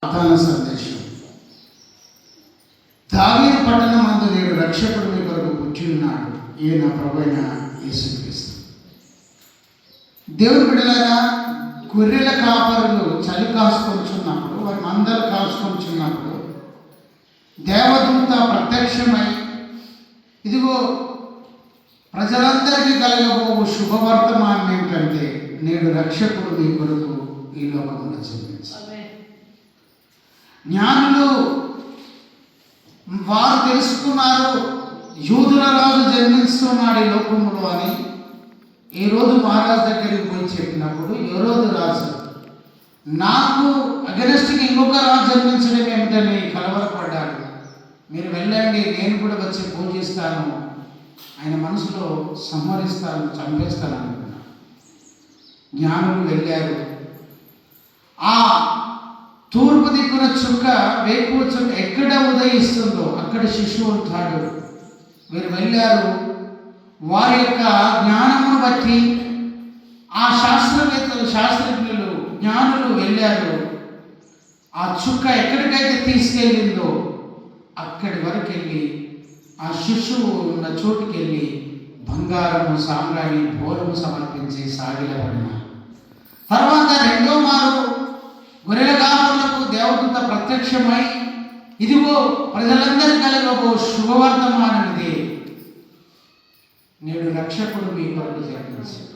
వాగ్దాన సందేశం. దావీదు పట్టణమందు నేడు రక్షకుడు మీ కొరకు పుట్టియున్నాడు, ఈయన ప్రభువైన యేసుక్రీస్తు. దేవుని బిడ్డలారా, గొర్రెల కాపరులు చలి కాసుకొంచున్నప్పుడు, వారి మందలు కాసుకొంచున్నప్పుడు దేవదూత ప్రత్యక్షమై, ఇదిగో ప్రజలందరికీ కలగబోవు శుభవర్తమానం ఏమిటంటే, నేడు రక్షకుడు మీ కొరకు ఈ లోకంలో జన్మించాడు. జ్ఞానులు వారు తెలుసుకున్నారు, యూదుల రాజు జన్మిస్తున్నాడు ఈ లోకంలో అని. ఈ రోజు మహారాజు దగ్గరికి పోయి చెప్పినప్పుడు, యోరోదు రాజు నాకు అగెనెస్ట్గా ఇంకొక రాజు జన్మించడం ఏమిటని కలవరపడ్డాడు. మీరు వెళ్ళండి, నేను కూడా వచ్చి పూజిస్తాను, ఆయన మనసులో సంహరిస్తాను, చంపేస్తాను అనుకున్నాను. జ్ఞానులు వెళ్ళారు. ఆ తూర్పు దిక్కున చుక్క, వేకువ చుక్క ఎక్కడ ఉదయిస్తుందో అక్కడ శిశువు ఉంటాడు. వీరు వెళ్ళారు. వారి యొక్క జ్ఞానమును బట్టి ఆ శాస్త్రవేత్తలు, శాస్త్రజ్ఞులు, జ్ఞానులు వెళ్ళారు. ఆ చుక్క ఎక్కడికైతే తీసుకెళ్ళిందో అక్కడి వరకు వెళ్ళి ఆ శిశువు ఉన్న చోటుకి వెళ్ళి బంగారము, సామ్రాణి, పూలము సమర్పించి సాగిలపడినారు. తర్వాత రెండో మారు గొర్రెల కాపరులకు దేవదూత ప్రత్యక్షమై, ఇదిగో ప్రజలందరి కలగబో శుభవర్తమానం ఇదే, నేడు రక్షకుడు మీ కొరకు జన్మించాడు.